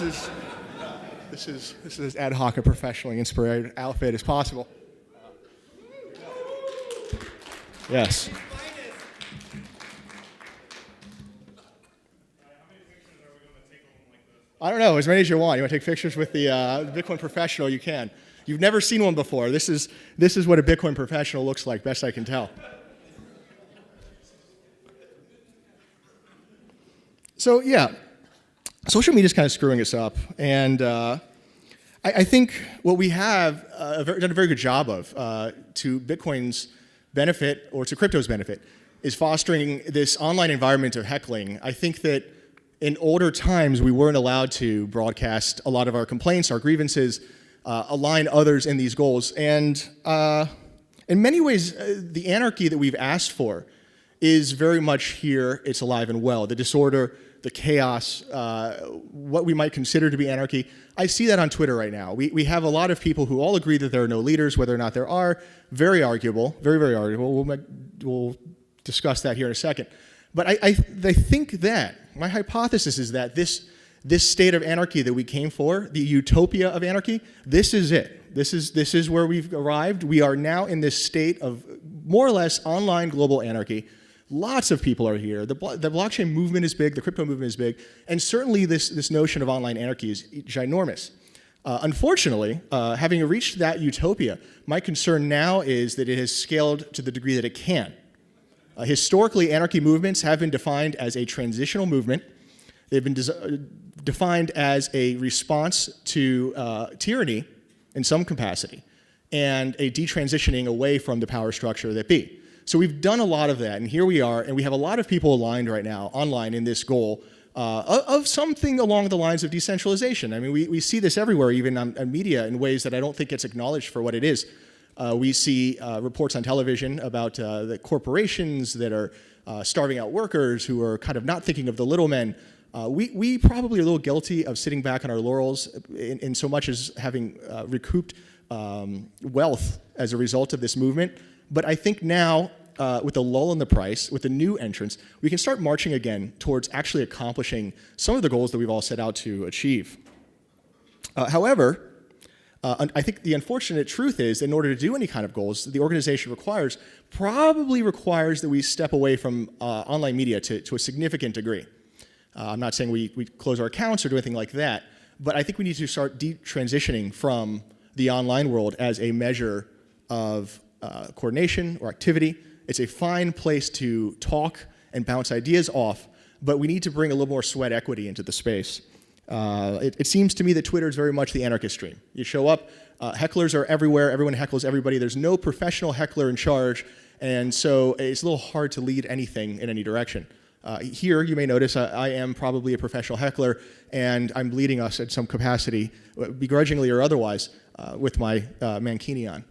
This is as ad hoc and professionally inspired outfit as possible. Yes. I don't know, as many as you want. You want to take pictures with the Bitcoin professional, you can. You've never seen one before. This is what a Bitcoin professional looks like, best I can tell. So yeah, social media is kind of screwing us up, and I think what we have done a very good job of to Bitcoin's benefit, or to crypto's benefit, is fostering this online environment of heckling. I think that in older times, we weren't allowed to broadcast a lot of our complaints, our grievances, align others in these goals. And in many ways, the anarchy that we've asked for is very much here. It's alive and well. The disorder, the chaos, what we might consider to be anarchy. I see that on Twitter right now. We have a lot of people who all agree that there are no leaders. Whether or not there are, very arguable, very, very arguable. We'll discuss that here in a second. But I think that, my hypothesis is that this state of anarchy that we came for, the utopia of anarchy, this is it. This is where we've arrived. We are now in this state of more or less online global anarchy. Lots of people are here. The blockchain movement is big, the crypto movement is big, and certainly this notion of online anarchy is ginormous. Unfortunately, having reached that utopia, my concern now is that it has scaled to the degree that it can. Historically, anarchy movements have been defined as a transitional movement. They've been defined as a response to tyranny in some capacity, and a detransitioning away from the power structure that be. So we've done a lot of that, and here we are, and we have a lot of people aligned right now online in this goal of something along the lines of decentralization. I mean, we see this everywhere, even on media, in ways that I don't think gets acknowledged for what it is. We see reports on television about the corporations that are starving out workers who are kind of not thinking of the little men. We probably are a little guilty of sitting back on our laurels in so much as having recouped wealth as a result of this movement. But I think now, with the lull in the price, with the new entrants, we can start marching again towards actually accomplishing some of the goals that we've all set out to achieve. However, I think the unfortunate truth is, in order to do any kind of goals, the organization probably requires that we step away from online media to a significant degree. I'm not saying we close our accounts or do anything like that, but I think we need to start transitioning from the online world as a measure of coordination or activity. It's a fine place to talk and bounce ideas off, but we need to bring a little more sweat equity into the space. It seems to me that Twitter is very much the anarchist stream. You show up, hecklers are everywhere, everyone heckles everybody, there's no professional heckler in charge, and so it's a little hard to lead anything in any direction. Here, you may notice I am probably a professional heckler, and I'm leading us at some capacity, begrudgingly or otherwise, with my mankini on.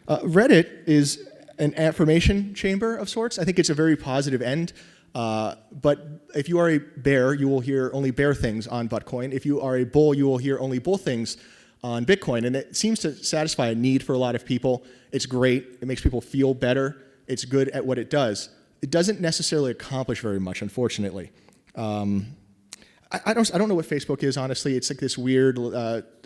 Reddit is an affirmation chamber of sorts. I think it's a very positive end. But if you are a bear, you will hear only bear things on Bitcoin. If you are a bull, you will hear only bull things on Bitcoin. And it seems to satisfy a need for a lot of people. It's great. It makes people feel better. It's good at what it does. It doesn't necessarily accomplish very much, unfortunately. I don't know what Facebook is, honestly. It's like this weird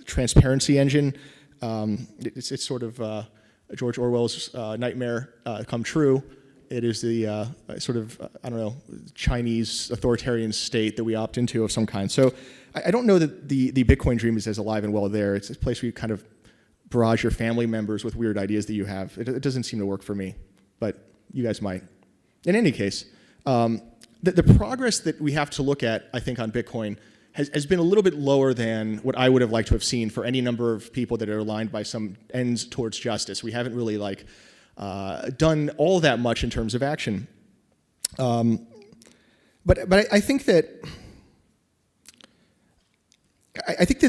transparency engine. It's sort of George Orwell's nightmare come true. It is the sort of, I don't know, Chinese authoritarian state that we opt into of some kind. So I don't know that the Bitcoin dream is as alive and well there. It's a place where you kind of barrage your family members with weird ideas that you have. It doesn't seem to work for me, but you guys might. In any case, the progress that we have to look at, I think, on Bitcoin has been a little bit lower than what I would have liked to have seen for any number of people that are aligned by some ends towards justice. We haven't really done all that much in terms of action. But I think that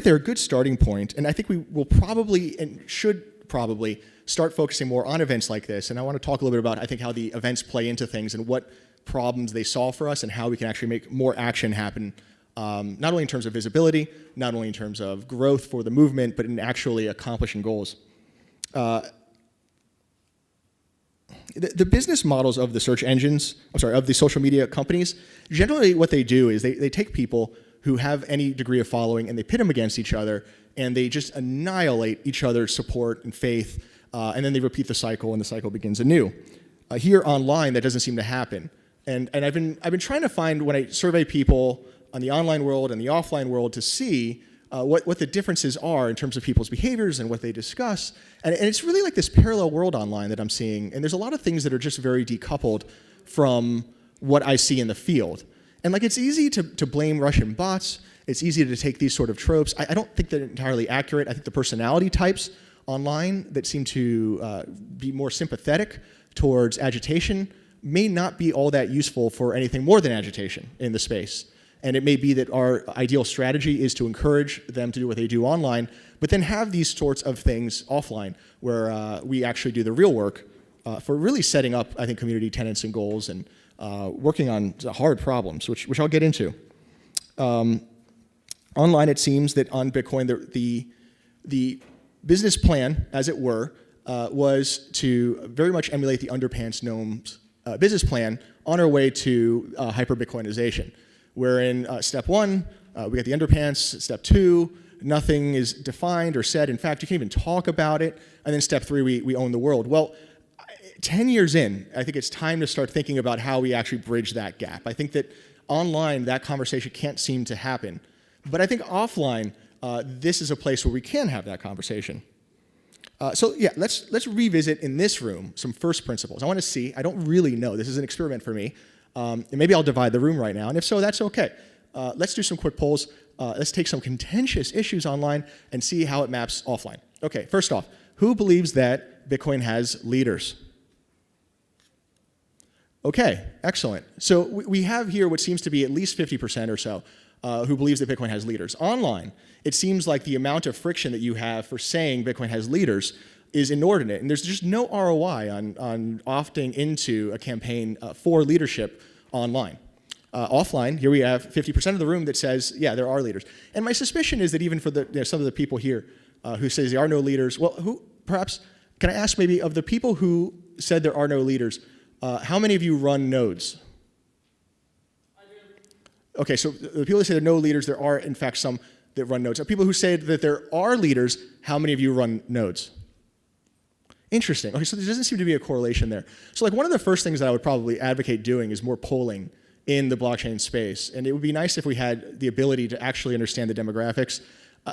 they're a good starting point, and I think we will probably and should probably start focusing more on events like this. And I want to talk a little bit about, I think, how the events play into things and what problems they solve for us and how we can actually make more action happen, not only in terms of visibility, not only in terms of growth for the movement, but in actually accomplishing goals. The business models of the search engines, of the social media companies, generally what they do is they take people who have any degree of following, and they pit them against each other, and they just annihilate each other's support and faith, and then they repeat the cycle, and the cycle begins anew. Here online, that doesn't seem to happen. And I've been trying to find, when I survey people on the online world and the offline world, to see what the differences are in terms of people's behaviors and what they discuss. And it's really like this parallel world online that I'm seeing. And there's a lot of things that are just very decoupled from what I see in the field. And like, it's easy to blame Russian bots. It's easy to take these sort of tropes. I don't think they're entirely accurate. I think the personality types online that seem to be more sympathetic towards agitation may not be all that useful for anything more than agitation in the space. And it may be that our ideal strategy is to encourage them to do what they do online, but then have these sorts of things offline where we actually do the real work for really setting up, I think, community tenets and goals and working on hard problems, which I'll get into. Online, it seems that on Bitcoin, the business plan, as it were, was to very much emulate the underpants gnomes business plan on our way to hyper-Bitcoinization, wherein step one, we got the underpants, step two, nothing is defined or said. In fact, you can't even talk about it. And then step three, we own the world. Well, 10 years in, I think it's time to start thinking about how we actually bridge that gap. I think that online, that conversation can't seem to happen. But I think offline, this is a place where we can have that conversation. So yeah, let's revisit in this room some first principles. I want to see, I don't really know, this is an experiment for me, and maybe I'll divide the room right now, and if so, that's okay. Let's do some quick polls. Let's take some contentious issues online and see how it maps offline. Okay, first off, who believes that Bitcoin has leaders? Okay, excellent. So we have here what seems to be at least 50% or so who believes that Bitcoin has leaders. Online, it seems like the amount of friction that you have for saying Bitcoin has leaders is inordinate, and there's just no ROI on opting into a campaign for leadership online. Offline, here we have 50% of the room that says, yeah, there are leaders. And my suspicion is that even for some of the people here who says there are no leaders, well, perhaps, can I ask maybe of the people who said there are no leaders, how many of you run nodes? I do. Okay, so the people that say there are no leaders, there are in fact some that run nodes. People who say that there are leaders, how many of you run nodes? Interesting. Okay, so there doesn't seem to be a correlation there. So like one of the first things that I would probably advocate doing is more polling in the blockchain space. And it would be nice if we had the ability to actually understand the demographics,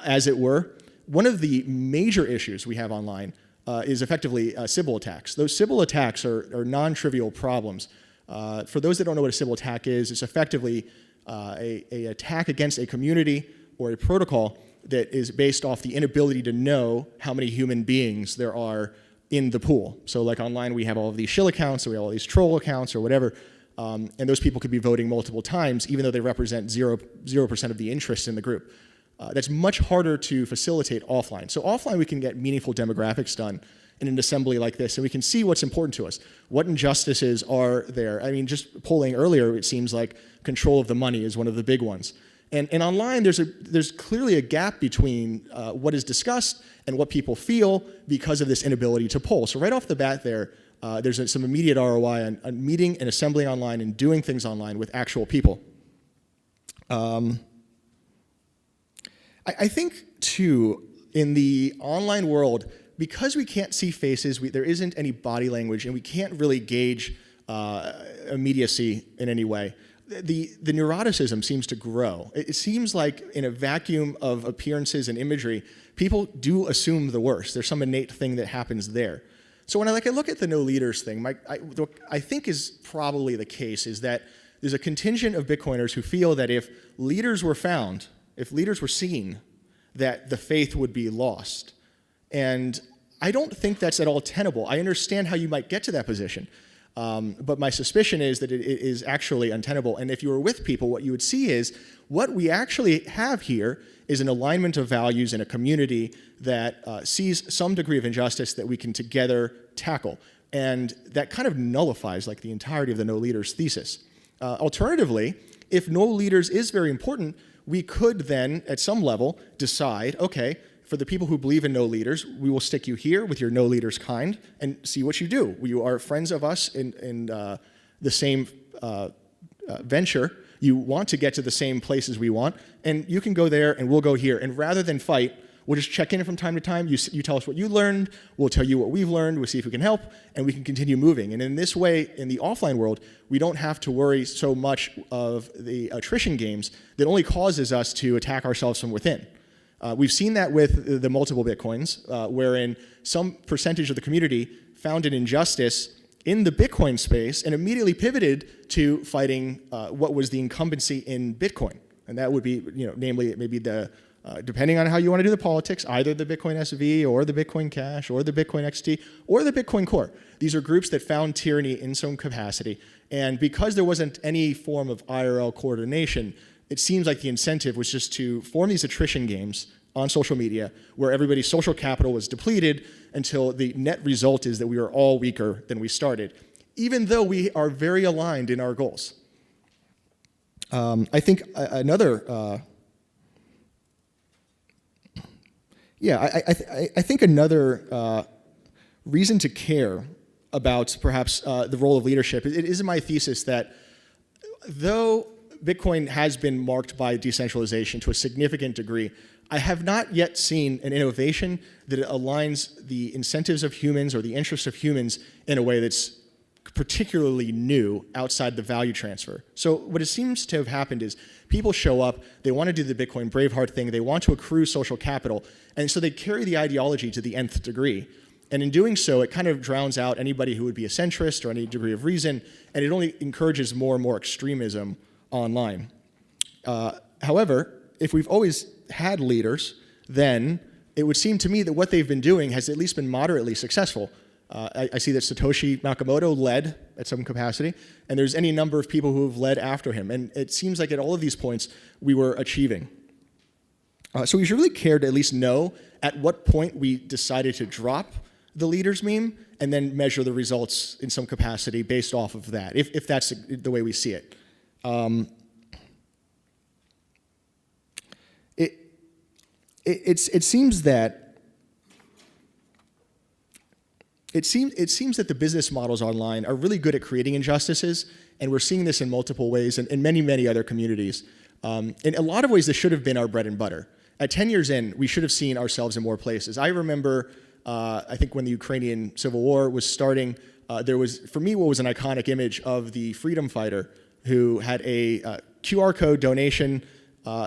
as it were. One of the major issues we have online is effectively Sybil attacks. Those Sybil attacks are non-trivial problems. For those that don't know what a Sybil attack is, it's effectively an attack against a community or a protocol that is based off the inability to know how many human beings there are in the pool. So like online, we have all of these shill accounts, or we have all these troll accounts or whatever, and those people could be voting multiple times, even though they represent 0% of the interest in the group. That's much harder to facilitate offline. So offline, we can get meaningful demographics done in an assembly like this, and we can see what's important to us. What injustices are there? I mean, just polling earlier, it seems like control of the money is one of the big ones. And online, there's clearly a gap between what is discussed and what people feel because of this inability to poll. So right off the bat there's some immediate ROI on meeting and assembling online and doing things online with actual people. I think, too, in the online world, because we can't see faces, there isn't any body language, and we can't really gauge immediacy in any way, the neuroticism seems to grow. It seems like in a vacuum of appearances and imagery, people do assume the worst. There's some innate thing that happens there. So when I look at the no leaders thing, what I think is probably the case is that there's a contingent of Bitcoiners who feel that if leaders were found, if leaders were seen, that the faith would be lost. And I don't think that's at all tenable. I understand how you might get to that position. But my suspicion is that it is actually untenable. And if you were with people, what you would see is what we actually have here is an alignment of values in a community that sees some degree of injustice that we can together tackle. And that kind of nullifies like the entirety of the no leaders thesis. Alternatively, if no leaders is very important, we could then, at some level, decide, okay, for the people who believe in no leaders, we will stick you here with your no leaders kind and see what you do. You are friends of us in the same venture, You want to get to the same places we want, and you can go there and we'll go here. And rather than fight, we'll just check in from time to time. You tell us what you learned, we'll tell you what we've learned, we'll see if we can help, and we can continue moving. And in this way, in the offline world, we don't have to worry so much of the attrition games that only causes us to attack ourselves from within. We've seen that with the multiple Bitcoins, wherein some percentage of the community found an injustice in the Bitcoin space and immediately pivoted to fighting what was the incumbency in Bitcoin. And that would be, namely, maybe depending on how you want to do the politics, either the Bitcoin SV or the Bitcoin Cash or the Bitcoin XT or the Bitcoin Core. These are groups that found tyranny in some capacity. And because there wasn't any form of IRL coordination, it seems like the incentive was just to form these attrition games on social media where everybody's social capital was depleted until the net result is that we are all weaker than we started, even though we are very aligned in our goals. I think another I think another reason to care about perhaps the role of leadership, it is my thesis that though Bitcoin has been marked by decentralization to a significant degree, I have not yet seen an innovation that aligns the incentives of humans or the interests of humans in a way that's particularly new outside the value transfer. So what it seems to have happened is people show up, they want to do the Bitcoin Braveheart thing, they want to accrue social capital, and so they carry the ideology to the nth degree. And in doing so, it kind of drowns out anybody who would be a centrist or any degree of reason, and it only encourages more and more extremism online. However, if we've always had leaders, then it would seem to me that what they've been doing has at least been moderately successful. I see that Satoshi Nakamoto led at some capacity, and there's any number of people who have led after him. And it seems like at all of these points, we were achieving. So we should really care to at least know at what point we decided to drop the leaders meme and then measure the results in some capacity based off of that, if that's the way we see it. It seems that It seems that the business models online are really good at creating injustices, and we're seeing this in multiple ways and in many, many other communities. In a lot of ways, this should have been our bread and butter. At 10 years in, we should have seen ourselves in more places. I remember, I think when the Ukrainian Civil War was starting, there was, for me, what was an iconic image of the freedom fighter who had a QR code donation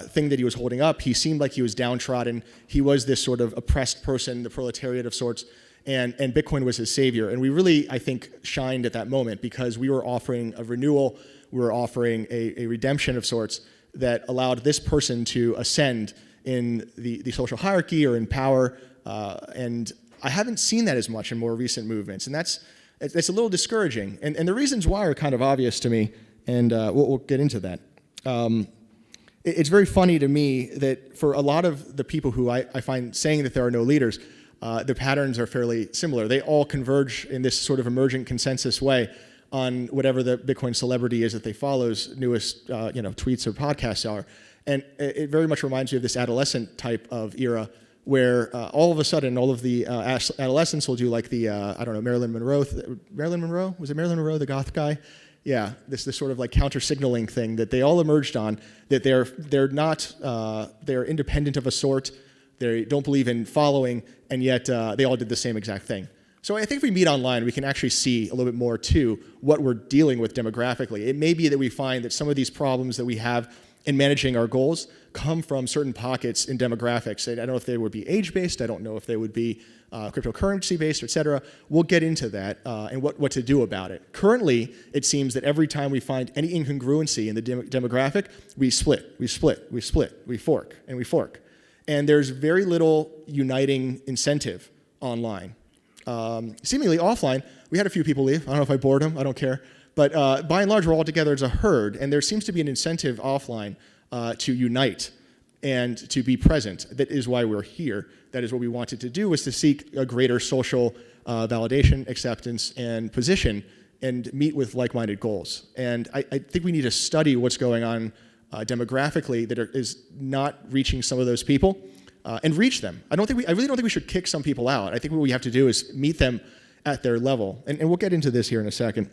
thing that he was holding up. He seemed like he was downtrodden. He was this sort of oppressed person, the proletariat of sorts. And Bitcoin was his savior. And we really, I think, shined at that moment because we were offering a renewal, we were offering a redemption of sorts that allowed this person to ascend in the social hierarchy or in power. And I haven't seen that as much in more recent movements. And that's a little discouraging. And the reasons why are kind of obvious to me, and we'll get into that. It's very funny to me that for a lot of the people who I find saying that there are no leaders, the patterns are fairly similar. They all converge in this sort of emergent consensus way on whatever the Bitcoin celebrity is that they follow's newest tweets or podcasts are. And it very much reminds me of this adolescent type of era where all of a sudden all of the adolescents will do like the, Marilyn Monroe? Was it Marilyn Monroe, the goth guy? Yeah, this sort of like counter-signaling thing that they all emerged on, that they're independent of a sort, they don't believe in following, and yet they all did the same exact thing. So I think if we meet online, we can actually see a little bit more to what we're dealing with demographically. It may be that we find that some of these problems that we have in managing our goals come from certain pockets in demographics. I don't know if they would be age-based, I don't know if they would be cryptocurrency-based, et cetera. We'll get into that and what to do about it. Currently, it seems that every time we find any incongruency in the demographic, we split, we fork, and we fork. And there's very little uniting incentive online. Seemingly offline, we had a few people leave. I don't know if I bored them, I don't care. But by and large, we're all together as a herd, and there seems to be an incentive offline to unite and to be present. That is why we're here. That is what we wanted to do, was to seek a greater social validation, acceptance, and position, and meet with like-minded goals. And I think we need to study what's going on demographically that is not reaching some of those people, and reach them. I really don't think we should kick some people out. I think what we have to do is meet them at their level. And we'll get into this here in a second.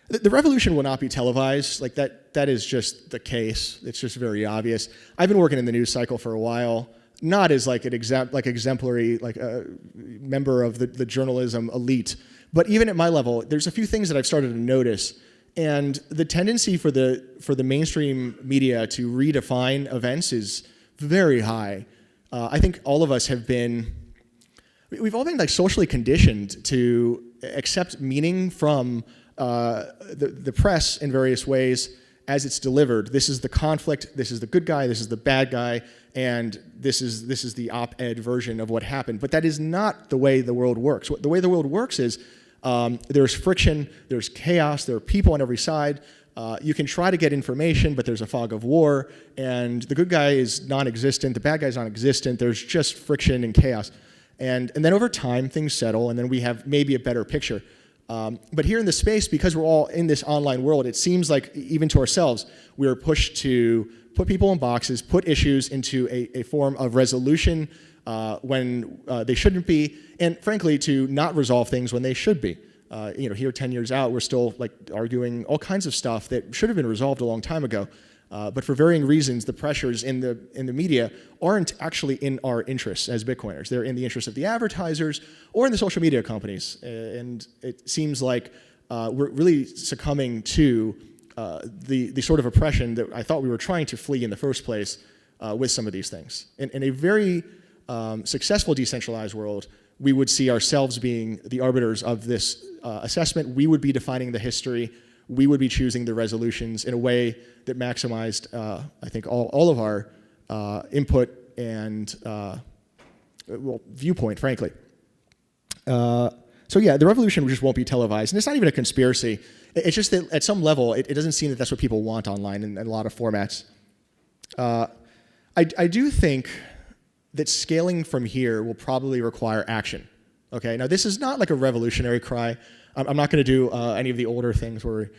The revolution will not be televised. Like that is just the case. It's just very obvious. I've been working in the news cycle for a while, not as like an exemplary, like a member of the journalism elite, but even at my level, there's a few things that I've started to notice. And the tendency for the mainstream media to redefine events is very high. I think all of us we've all been like socially conditioned to accept meaning from the press in various ways as it's delivered. This is the conflict, this is the good guy, this is the bad guy, and this is the op-ed version of what happened. But that is not the way the world works. The way the world works is there's friction, there's chaos, there are people on every side. You can try to get information, but there's a fog of war, and the good guy is non-existent, the bad guy is non-existent, there's just friction and chaos. And then over time, things settle, and then we have maybe a better picture. But here in the space, because we're all in this online world, it seems like even to ourselves, we are pushed to put people in boxes, put issues into a form of resolution when they shouldn't be, and frankly, to not resolve things when they should be. Here 10 years out, we're still like arguing all kinds of stuff that should have been resolved a long time ago. But for varying reasons, the pressures in the media aren't actually in our interests as Bitcoiners. They're in the interests of the advertisers or in the social media companies. And it seems like we're really succumbing to the sort of oppression that I thought we were trying to flee in the first place with some of these things. In a very successful decentralized world, we would see ourselves being the arbiters of this assessment. We would be defining the history. We would be choosing the resolutions in a way that maximized, I think, all of our input and viewpoint, frankly. So yeah, the revolution just won't be televised. And it's not even a conspiracy. It's just that at some level, it doesn't seem that that's what people want online in a lot of formats. I do think that scaling from here will probably require action. Okay, now this is not like a revolutionary cry. I'm not going to do any of the older things where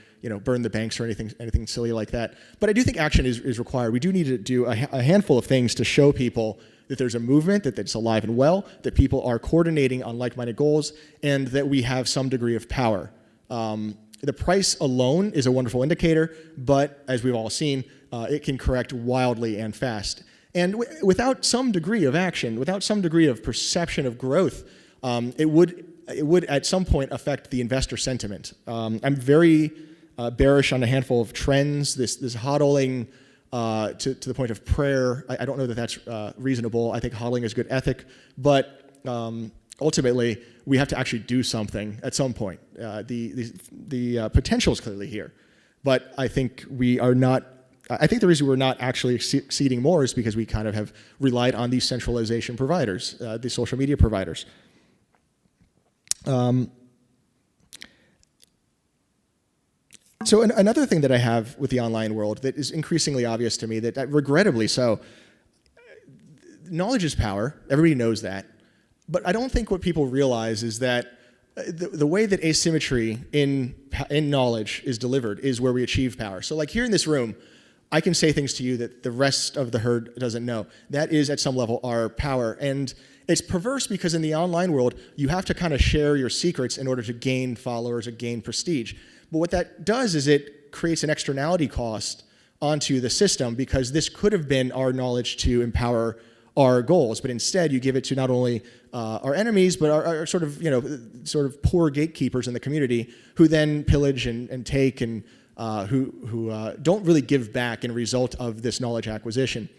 burn the banks or anything silly like that. But I do think action is required. We do need to do a handful of things to show people that there's a movement, that it's alive and well, that people are coordinating on like-minded goals, and that we have some degree of power. The price alone is a wonderful indicator, but as we've all seen, it can correct wildly and fast. And without some degree of action, without some degree of perception of growth, it would at some point affect the investor sentiment. I'm very bearish on a handful of trends. This hodling to the point of prayer. I don't know that that's reasonable. I think hodling is good ethic, but ultimately we have to actually do something at some point. The potential is clearly here, but I think we are not. I think the reason we're not actually succeeding more is because we kind of have relied on these centralization providers, the social media providers. So another thing that I have with the online world that is increasingly obvious to me, that regrettably so, knowledge is power. Everybody knows that. But I don't think what people realize is that the way that asymmetry in knowledge is delivered is where we achieve power. So like here in this room, I can say things to you that the rest of the herd doesn't know. That is, at some level, our power. And it's perverse because in the online world, you have to kind of share your secrets in order to gain followers or gain prestige. But what that does is it creates an externality cost onto the system, because this could have been our knowledge to empower our goals, but instead you give it to not only our enemies, but our sort of poor gatekeepers in the community, who then pillage and take and who don't really give back in result of this knowledge acquisition.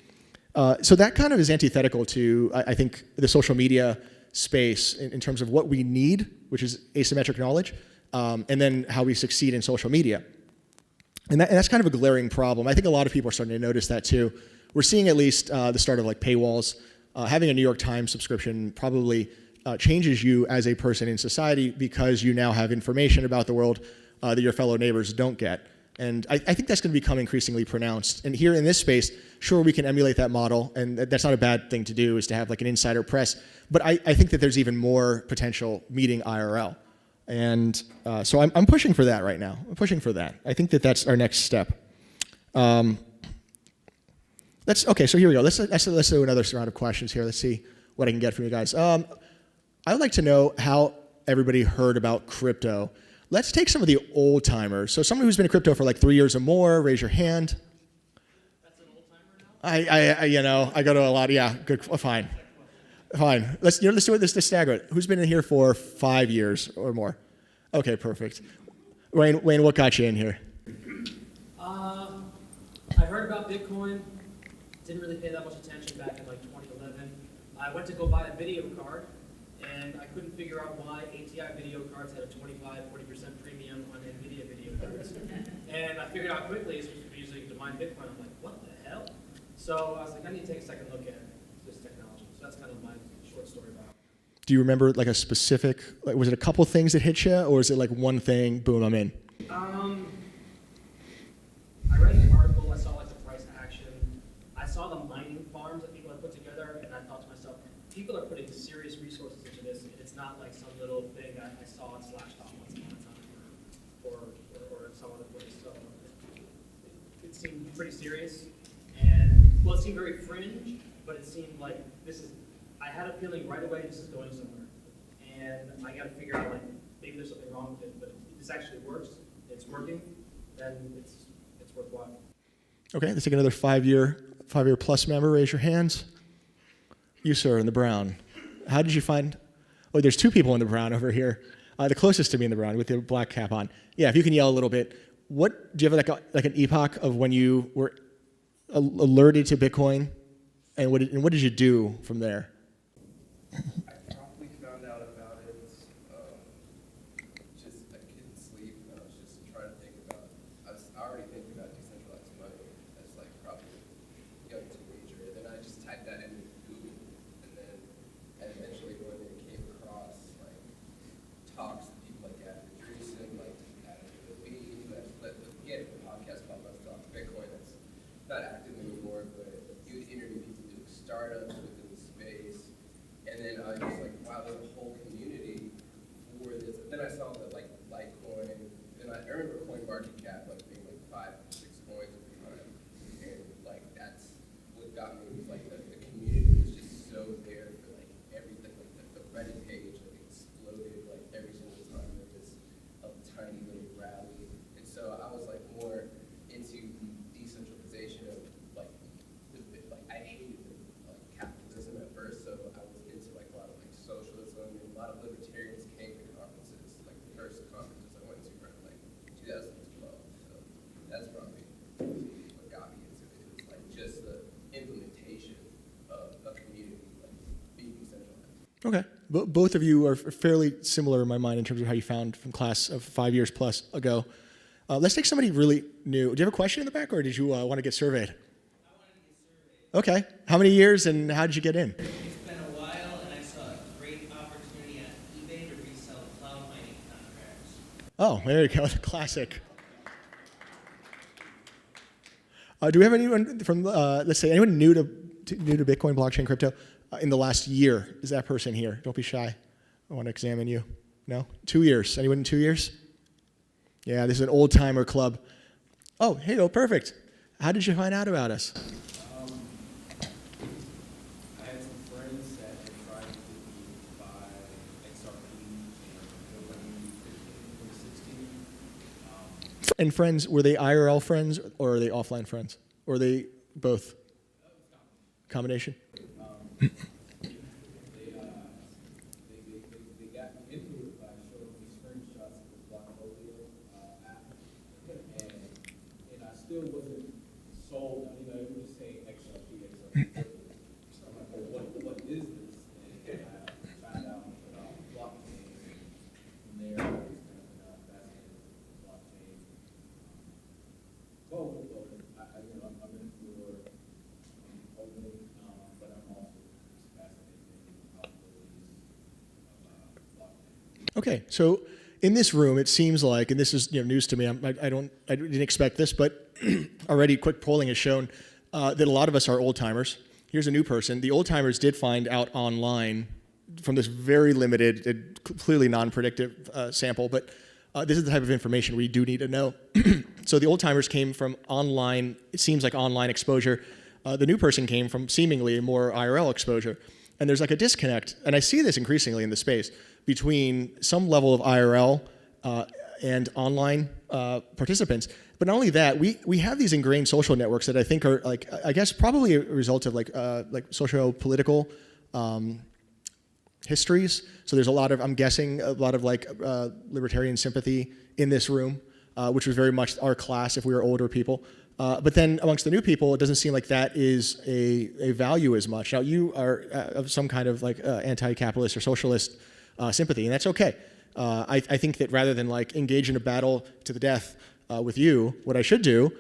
So that kind of is antithetical to, I think, the social media space in terms of what we need, which is asymmetric knowledge, and then how we succeed in social media. And that's kind of a glaring problem. I think a lot of people are starting to notice that too. We're seeing at least the start of like paywalls. Having a New York Times subscription probably changes you as a person in society, because you now have information about the world that your fellow neighbors don't get. And I think that's going to become increasingly pronounced. And here in this space, sure, we can emulate that model, and that's not a bad thing to do, is to have like an insider press. But I think that there's even more potential meeting IRL. And so I'm pushing for that right now. I'm pushing for that. I think that that's our next step. Okay, so here we go. Let's do another round of questions here. Let's see what I can get from you guys. I would like to know how everybody heard about crypto. Let's take some of the old timers. So someone who's been in crypto for like 3 years or more, raise your hand. That's an old timer now? I go to a lot. Yeah, good. Fine. Let's do it. Let's stagger it. Who's been in here for 5 years or more? Okay, perfect. Wayne, what got you in here? I heard about Bitcoin, didn't really pay that much attention back in like 2011. I went to go buy a video card, and I couldn't figure out why ATI video cards had a 25-40% premium on NVIDIA video cards. And I figured out quickly it's using to mine Bitcoin. I'm like, what the hell? So I was like, I need to take a second look at this technology. So that's kind of my short story about it. Do you remember like a specific, like was it a couple things that hit you, or is it like one thing, boom, I'm in? I read an article, I saw like the price action. I saw the mining farms that people had put together, and I thought to myself, people are putting serious resources into this. It's not like some little thing I saw it slashed off once upon a time or some other place. So it seemed pretty serious. And well, it seemed very fringe, but it seemed like I had a feeling right away this is going somewhere. And I got to figure out like maybe there's something wrong with it, but if this actually works, it's working, then it's worthwhile. Okay, let's take another 5 year plus member. Raise your hands. You, sir, in the brown. How did you find? Oh, there's two people in the brown over here. The closest to me in the brown with the black cap on. Yeah, if you can yell a little bit. What do you have like an epoch of when you were alerted to Bitcoin, and what did you do from there? I probably found out about it. Just I couldn't sleep, and I was just trying to think about. I was already thinking about decentralized money as like probably a young teenager. And then I just typed that into Google, and eventually when it came across like talks to people like Derose and like he had a podcast called Let's Talk Bitcoin. That's not active anymore, but he would interview people doing startups within the space. And then I was just like, wow, there's a whole community for this. And then I saw that like Litecoin, and I remember CoinMarketCap like being like 5 or 6 coins at the time. And like that's what got me was like the community was just so there for like everything. Like the Reddit page like exploded like every single time there was a tiny little rally. And so I was like more into the decentralization of like I hated like capitalism at first, so I was into like a lot of like socialism, and a lot of libertarians came to conferences. Like the first conferences I went to were in like 2012. So that's probably what got me into it. It was like just the implementation of a community like being decentralized. Okay. Both of you are fairly similar in my mind in terms of how you found from class of 5 years plus ago. Let's take somebody really new. Do you have a question in the back, or did you want to get surveyed? I wanted to get surveyed. Okay. How many years and how did you get in? It's been a while, and I saw a great opportunity on eBay to resell cloud mining contracts. Oh, there you go. Classic. Do we have anyone from, let's say, anyone new to Bitcoin, blockchain, crypto in the last year? Is that person here? Don't be shy. I want to examine you. No? 2 years. Anyone in 2 years? Yeah, this is an old timer club. Oh, here you go. Perfect. How did you find out about us? I had some friends that had tried to get me to buy XRP and when we used it in 2016. And friends, were they IRL friends or are they offline friends? Or are they both? Combination? They got me into it by showing me screenshots of the Blockfolio app, and I still wasn't sold. I mean, it would just say XRP. So I'm like, well, what is this? And I found out about blockchain. From there, I was kind of fascinated with blockchain. But I'm in for opening, but I'm also just fascinated in the possibilities of blockchain. Okay, so in this room, it seems like, and this is news to me. I didn't expect this, but already quick polling has shown that a lot of us are old timers. Here's a new person. The old timers did find out online from this very limited, clearly non-predictive sample, but this is the type of information we do need to know. So the old timers came from online. It seems like online exposure. The new person came from seemingly more IRL exposure. And there's like a disconnect, and I see this increasingly in the space, between some level of IRL and online participants. But not only that, we have these ingrained social networks that I think are like, I guess probably a result of like socio-political histories. So there's a lot of, I'm guessing, a lot of like libertarian sympathy in this room, which was very much our class if we were older people. But then amongst the new people, it doesn't seem like that is a value as much. Now you are of some kind of like anti-capitalist or socialist sympathy, and that's okay. I think that rather than like engage in a battle to the death with you, what I should do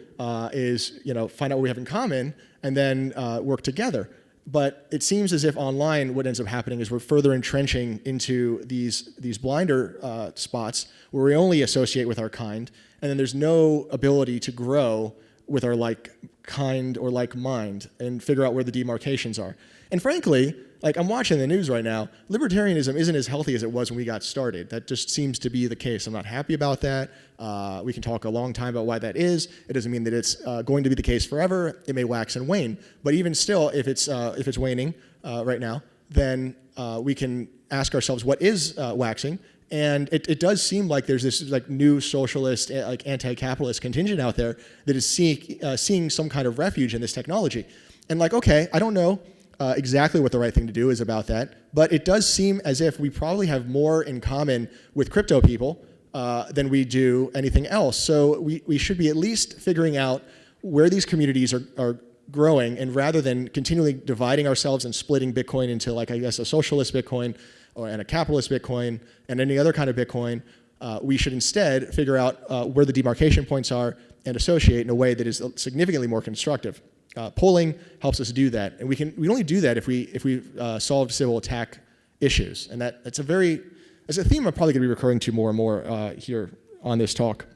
is find out what we have in common and then work together. But it seems as if online what ends up happening is we're further entrenching into these blinder spots where we only associate with our kind, and then there's no ability to grow with our like kind or like mind and figure out where the demarcations are. And frankly, like I'm watching the news right now, libertarianism isn't as healthy as it was when we got started. That just seems to be the case. I'm not happy about that. We can talk a long time about why that is. It doesn't mean that it's going to be the case forever. It may wax and wane. But even still, if it's waning right now, then we can ask ourselves what is waxing. And it does seem like there's this like new socialist, like anti-capitalist contingent out there that is seeing some kind of refuge in this technology. And like, okay, I don't know exactly what the right thing to do is about that, but it does seem as if we probably have more in common with crypto people than we do anything else. So we should be at least figuring out where these communities are growing, and rather than continually dividing ourselves and splitting Bitcoin into like, I guess, a socialist Bitcoin and a capitalist Bitcoin and any other kind of Bitcoin, we should instead figure out where the demarcation points are and associate in a way that is significantly more constructive. Polling helps us do that, and we only do that if we solve civil attack issues, and that's a theme I'm probably going to be recurring to more and more here on this talk.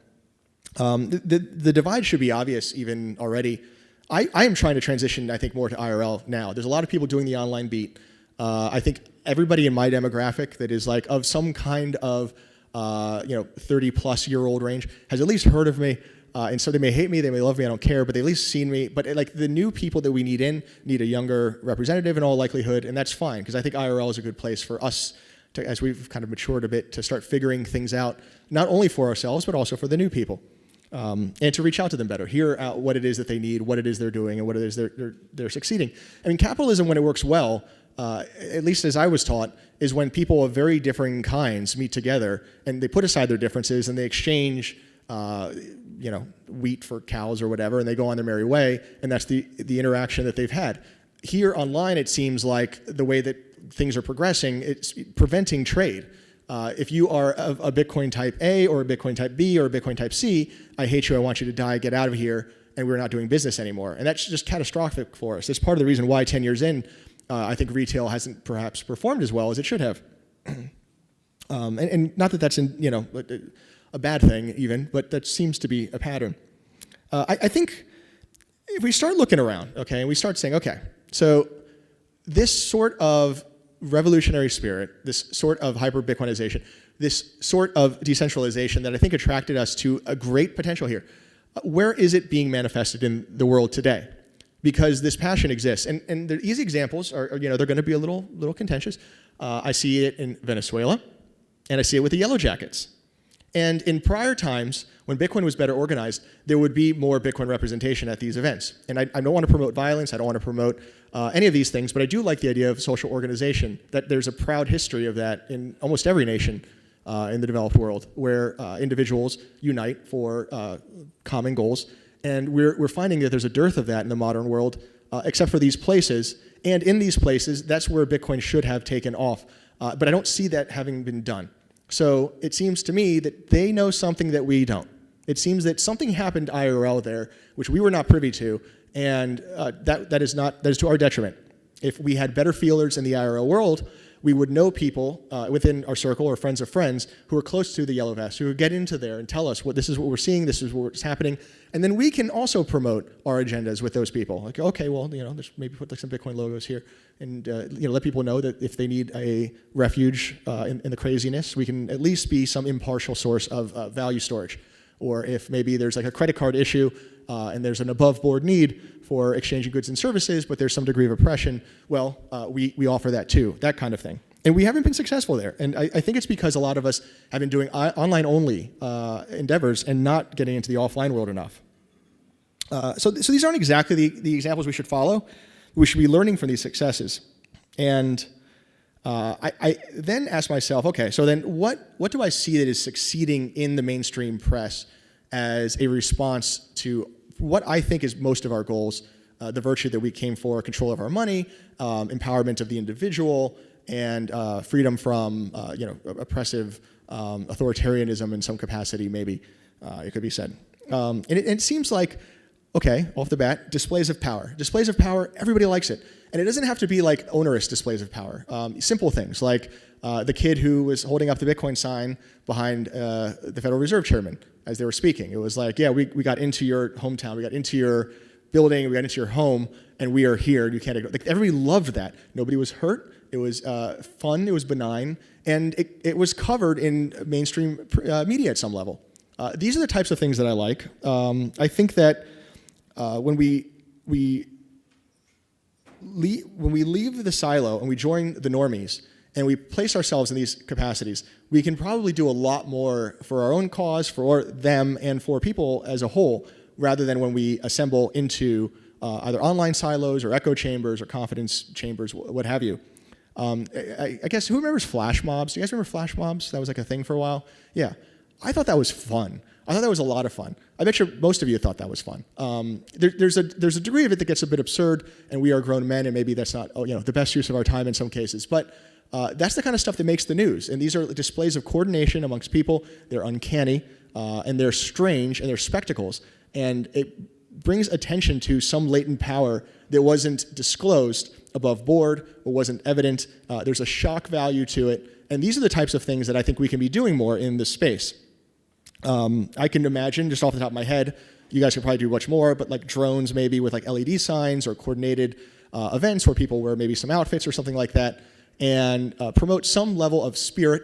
The divide should be obvious even already. I am trying to transition, I think, more to IRL now. There's a lot of people doing the online beat. I think everybody in my demographic that is like of some kind of 30-plus-year-old range has at least heard of me. And so they may hate me, they may love me, I don't care, but they at least seen me. But like the new people that we need a younger representative in all likelihood, and that's fine, because I think IRL is a good place for us to, as we've kind of matured a bit, to start figuring things out, not only for ourselves, but also for the new people. And to reach out to them better, hear out what it is that they need, what it is they're doing, and what it is they're succeeding. I mean, capitalism, when it works well, at least as I was taught, is when people of very differing kinds meet together and they put aside their differences and they exchange wheat for cows or whatever, and they go on their merry way, and that's the interaction that they've had. Here online, it seems like the way that things are progressing, it's preventing trade. If you are a Bitcoin type A or a Bitcoin type B or a Bitcoin type C, I hate you, I want you to die, get out of here, and we're not doing business anymore. And that's just catastrophic for us. That's part of the reason why 10 years in, I think retail hasn't perhaps performed as well as it should have. And not that that's a bad thing even, but that seems to be a pattern. I think if we start looking around, okay, and we start saying, okay, so this sort of revolutionary spirit, this sort of hyper-Bitcoinization, this sort of decentralization that I think attracted us to a great potential here, where is it being manifested in the world today? Because this passion exists, and the easy examples are they're going to be a little contentious. I see it in Venezuela, and I see it with the Yellow Jackets. And in prior times, when Bitcoin was better organized, there would be more Bitcoin representation at these events. And I don't want to promote violence, I don't want to promote any of these things, but I do like the idea of social organization, that there's a proud history of that in almost every nation in the developed world, where individuals unite for common goals. And we're finding that there's a dearth of that in the modern world, except for these places. And in these places, that's where Bitcoin should have taken off. But I don't see that having been done. So it seems to me that they know something that we don't. It seems that something happened IRL there, which we were not privy to, and that is to our detriment. If we had better feelers in the IRL world, we would know people within our circle or friends of friends who are close to the yellow vest, who would get into there and tell us, this is what we're seeing, this is what's happening, and then we can also promote our agendas with those people. Like, okay, well, there's maybe put like some Bitcoin logos here, and let people know that if they need a refuge in the craziness, we can at least be some impartial source of value storage. Or if maybe there's like a credit card issue and there's an above board need for exchanging goods and services, but there's some degree of oppression, well, we offer that too, that kind of thing. And we haven't been successful there. And I think it's because a lot of us have been doing online-only endeavors and not getting into the offline world enough. So these aren't exactly the examples we should follow. We should be learning from these successes. And I then ask myself, okay, so then what do I see that is succeeding in the mainstream press as a response to what I think is most of our goals, the virtue that we came for, control of our money, empowerment of the individual, and freedom from oppressive authoritarianism in some capacity, maybe it could be said. And it seems like, okay, off the bat, displays of power. Displays of power, everybody likes it. And it doesn't have to be like onerous displays of power. Simple things like the kid who was holding up the Bitcoin sign behind the Federal Reserve Chairman as they were speaking. It was like, yeah, we got into your hometown, we got into your building, we got into your home, and we are here. You can't ignore. Like, everybody loved that. Nobody was hurt. It was fun. It was benign, and it was covered in mainstream media at some level. These are the types of things that I like. I think that when we leave the silo and we join the normies and we place ourselves in these capacities, we can probably do a lot more for our own cause, for them, and for people as a whole, rather than when we assemble into either online silos or echo chambers or confidence chambers, what have you. I guess, who remembers flash mobs? Do you guys remember flash mobs? That was like a thing for a while. Yeah. I thought that was fun. I thought that was a lot of fun. I bet you most of you thought that was fun. There's a degree of it that gets a bit absurd, and we are grown men, and maybe that's not the best use of our time in some cases. But that's the kind of stuff that makes the news. And these are displays of coordination amongst people. They're uncanny, and they're strange, and they're spectacles. And it brings attention to some latent power that wasn't disclosed above board or wasn't evident. There's a shock value to it. And these are the types of things that I think we can be doing more in this space. I can imagine, just off the top of my head, you guys could probably do much more, but like drones maybe with like LED signs or coordinated events where people wear maybe some outfits or something like that, and promote some level of spirit,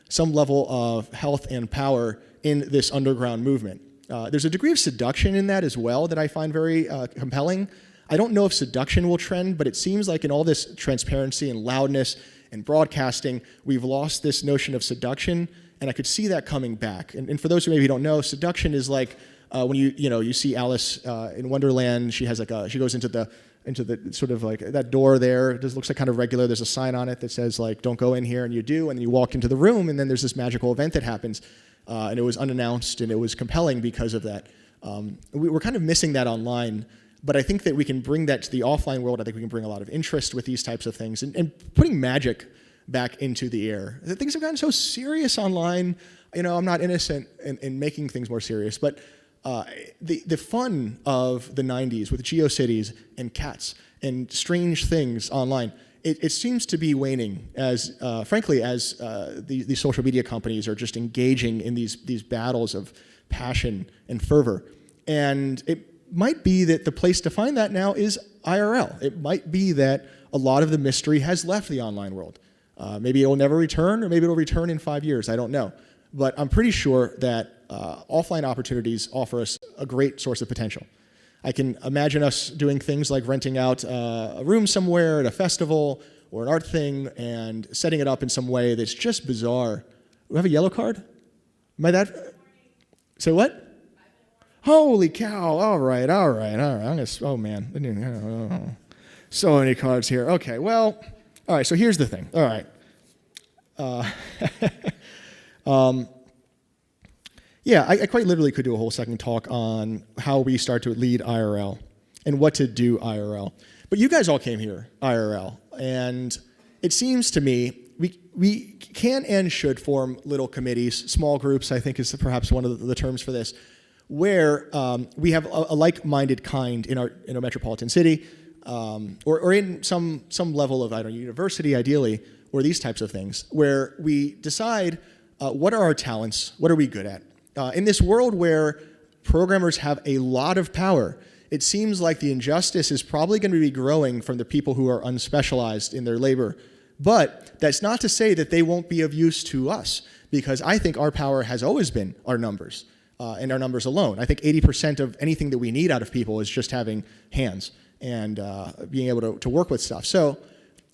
some level of health and power in this underground movement. There's a degree of seduction in that as well that I find very compelling. I don't know if seduction will trend, but it seems like in all this transparency and loudness and broadcasting, we've lost this notion of seduction, and I could see that coming back. And for those who maybe don't know, seduction is like when you see Alice in Wonderland. She has she goes into the sort of like that door there. It just looks like kind of regular. There's a sign on it that says like, "Don't go in here," and you do, and then you walk into the room, and then there's this magical event that happens, and it was unannounced, and it was compelling because of that. We're kind of missing that online. But I think that we can bring that to the offline world. I think we can bring a lot of interest with these types of things and putting magic back into the air. Things have gotten so serious online. I'm not innocent in making things more serious, but the fun of the 90s with GeoCities and cats and strange things online, it seems to be waning as, frankly, as these social media companies are just engaging in these battles of passion and fervor. And it might be that the place to find that now is IRL. It might be that a lot of the mystery has left the online world. Maybe it will never return, or maybe it will return in 5 years. I don't know. But I'm pretty sure that offline opportunities offer us a great source of potential. I can imagine us doing things like renting out a room somewhere at a festival or an art thing and setting it up in some way that's just bizarre. We have a yellow card? Am I that? Say what? Holy cow, all right. Oh man, so many cards here. Okay, well, all right, so here's the thing. All right. Yeah, I quite literally could do a whole second talk on how we start to lead IRL and what to do IRL. But you guys all came here IRL, and it seems to me we can and should form little committees, small groups, I think is perhaps one of the terms for this, where we have a like-minded kind in our metropolitan city, or in some level of, university ideally, or these types of things, where we decide what are our talents, what are we good at. In this world where programmers have a lot of power, it seems like the injustice is probably going to be growing from the people who are unspecialized in their labor. But that's not to say that they won't be of use to us, because I think our power has always been our numbers. And our numbers alone. I think 80% of anything that we need out of people is just having hands and being able to work with stuff. So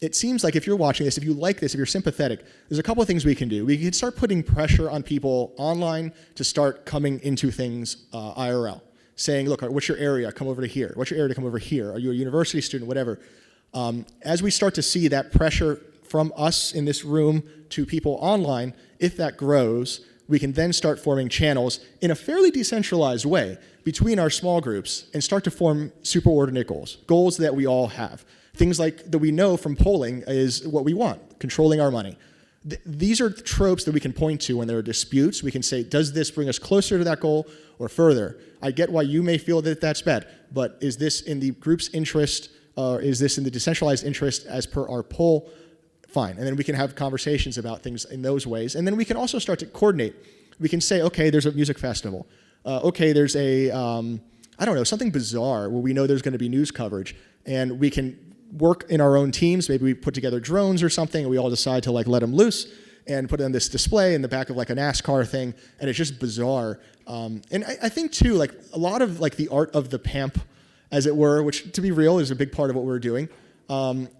it seems like if you're watching this, if you like this, if you're sympathetic, there's a couple of things we can do. We can start putting pressure on people online to start coming into things IRL, saying, look, what's your area? Come over to here. What's your area to come over here? Are you a university student? Whatever. As we start to see that pressure from us in this room to people online, if that grows, we can then start forming channels in a fairly decentralized way between our small groups and start to form superordinate goals that we all have. Things like that we know from polling is what we want, controlling our money. These are tropes that we can point to when there are disputes. We can say, does this bring us closer to that goal or further? I get why you may feel that that's bad, but is this in the group's interest, or is this in the decentralized interest as per our poll? Fine. And then we can have conversations about things in those ways. And then we can also start to coordinate. We can say, okay, there's a music festival. Okay, there's a, I don't know, something bizarre where we know there's going to be news coverage. And we can work in our own teams. Maybe we put together drones or something, and we all decide to like let them loose and put on this display in the back of like a NASCAR thing, and it's just bizarre. And I think too, like a lot of like the art of the PAMP, as it were, which to be real is a big part of what we're doing,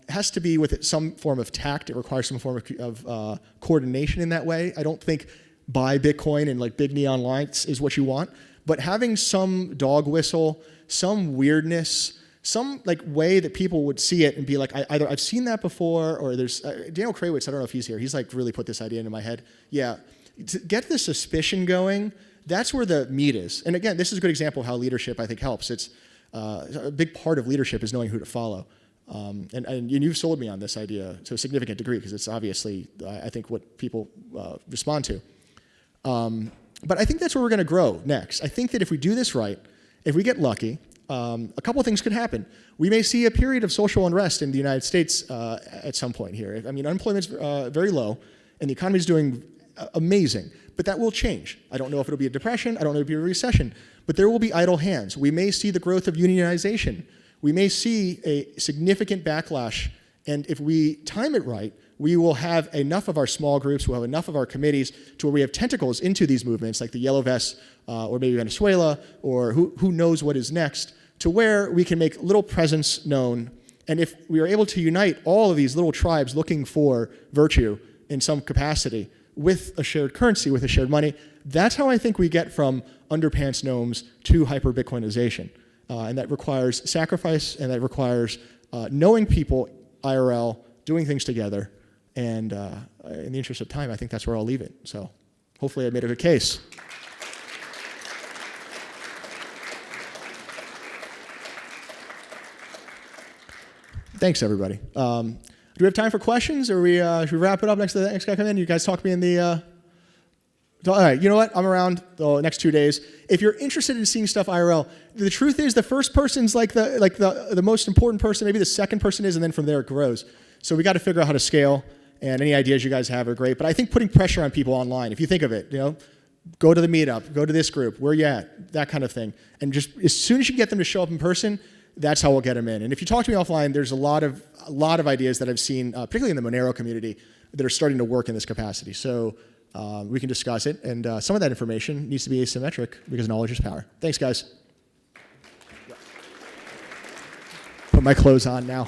has to be with some form of tact. It requires some form of coordination in that way. I don't think buy Bitcoin and like big neon lights is what you want, but having some dog whistle, some weirdness, some like way that people would see it and be like, either I've seen that before, or there's Daniel Kraywitz, I don't know if he's here. He's like really put this idea into my head. Yeah, to get the suspicion going, that's where the meat is. And again, this is a good example of how leadership I think helps. It's a big part of leadership is knowing who to follow. And you've sold me on this idea to a significant degree because it's obviously, I think, what people respond to. But I think that's where we're going to grow next. I think that if we do this right, if we get lucky, a couple of things could happen. We may see a period of social unrest in the United States at some point here. I mean, unemployment's very low, and the economy's doing amazing. But that will change. I don't know if it'll be a depression. I don't know if it'll be a recession. But there will be idle hands. We may see the growth of unionization. We may see a significant backlash. And if we time it right, we will have enough of our small groups, we'll have enough of our committees to where we have tentacles into these movements, like the Yellow Vests, or maybe Venezuela, or who knows what is next, to where we can make little presence known. And if we are able to unite all of these little tribes looking for virtue in some capacity with a shared currency, with a shared money, that's how I think we get from underpants gnomes to hyper-Bitcoinization. And that requires sacrifice, and that requires knowing people IRL, doing things together. And in the interest of time, I think that's where I'll leave it. So hopefully I made a good case. Thanks, everybody. Do we have time for questions, or should we wrap it up next to the next guy come in? You guys talk to me in the... All right, you know what? I'm around the next 2 days. If you're interested in seeing stuff IRL, the truth is the first person's like the most important person. Maybe the second person is, and then from there it grows. So we got to figure out how to scale. And any ideas you guys have are great. But I think putting pressure on people online, if you think of it, go to the meetup, go to this group, where you at, that kind of thing. And just as soon as you get them to show up in person, that's how we'll get them in. And if you talk to me offline, there's a lot of ideas that I've seen, particularly in the Monero community, that are starting to work in this capacity. So we can discuss it. And some of that information needs to be asymmetric because knowledge is power. Thanks, guys. Put my clothes on now.